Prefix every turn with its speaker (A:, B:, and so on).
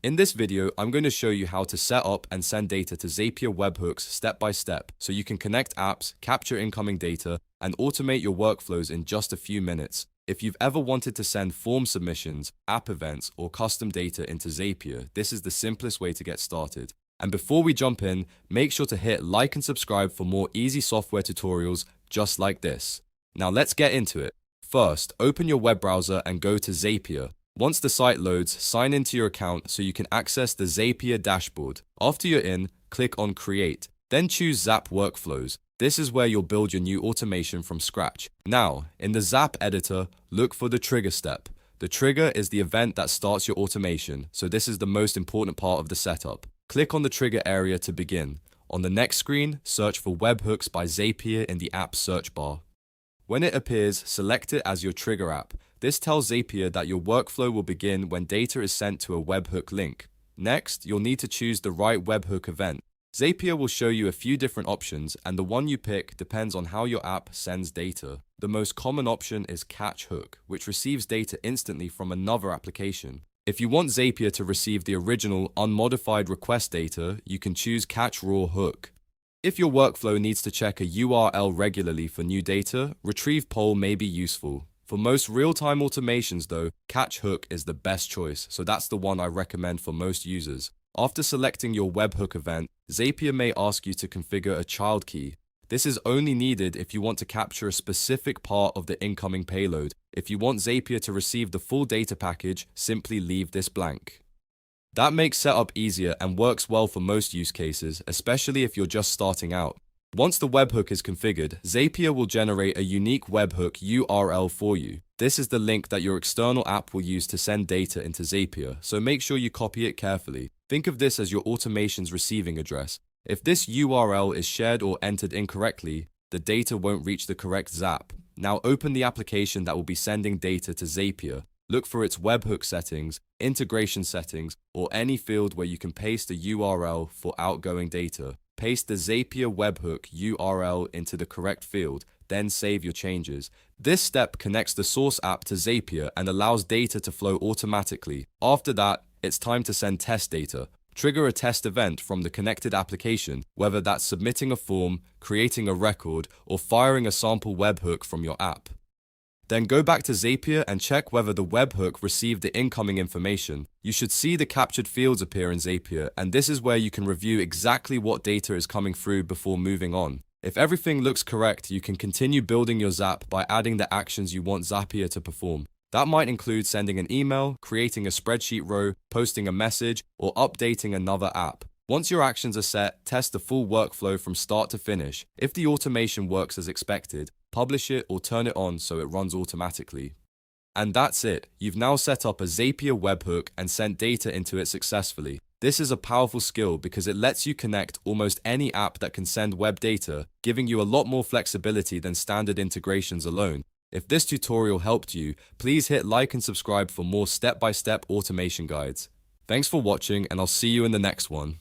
A: In this video, I'm going to show you how to set up and send data to Zapier Webhooks step by step so you can connect apps, capture incoming data, and automate your workflows in just a few minutes. If you've ever wanted to send form submissions, app events, or custom data into Zapier, this is the simplest way to get started. And before we jump in, make sure to hit like and subscribe for more easy software tutorials just like this. Now let's get into it. First, open your web browser and go to Zapier. Once the site loads, sign into your account so you can access the Zapier dashboard. After you're in, click on Create. Then choose Zap Workflows. This is where you'll build your new automation from scratch. Now, in the Zap editor, look for the trigger step. The trigger is the event that starts your automation, so this is the most important part of the setup. Click on the trigger area to begin. On the next screen, search for Webhooks by Zapier in the app search bar. When it appears, select it as your trigger app. This tells Zapier that your workflow will begin when data is sent to a webhook link. Next, you'll need to choose the right webhook event. Zapier will show you a few different options, and the one you pick depends on how your app sends data. The most common option is Catch Hook, which receives data instantly from another application. If you want Zapier to receive the original, unmodified request data, you can choose Catch Raw Hook. If your workflow needs to check a URL regularly for new data, Retrieve Poll may be useful. For most real-time automations though, Catch Hook is the best choice, so that's the one I recommend for most users. After selecting your webhook event, Zapier may ask you to configure a child key. This is only needed if you want to capture a specific part of the incoming payload. If you want Zapier to receive the full data package, simply leave this blank. That makes setup easier and works well for most use cases, especially if you're just starting out. Once the webhook is configured, Zapier will generate a unique webhook URL for you. This is the link that your external app will use to send data into Zapier, so make sure you copy it carefully. Think of this as your automation's receiving address. If this URL is shared or entered incorrectly, the data won't reach the correct Zap. Now open the application that will be sending data to Zapier. Look for its webhook settings, integration settings, or any field where you can paste a URL for outgoing data. Paste the Zapier webhook URL into the correct field, then save your changes. This step connects the source app to Zapier and allows data to flow automatically. After that, it's time to send test data. Trigger a test event from the connected application, whether that's submitting a form, creating a record, or firing a sample webhook from your app. Then go back to Zapier and check whether the webhook received the incoming information. You should see the captured fields appear in Zapier, and this is where you can review exactly what data is coming through before moving on. If everything looks correct, you can continue building your Zap by adding the actions you want Zapier to perform. That might include sending an email, creating a spreadsheet row, posting a message, or updating another app. Once your actions are set, test the full workflow from start to finish. If the automation works as expected, publish it or turn it on so it runs automatically. And that's it. You've now set up a Zapier webhook and sent data into it successfully. This is a powerful skill because it lets you connect almost any app that can send web data, giving you a lot more flexibility than standard integrations alone. If this tutorial helped you, please hit like and subscribe for more step-by-step automation guides. Thanks for watching, and I'll see you in the next one.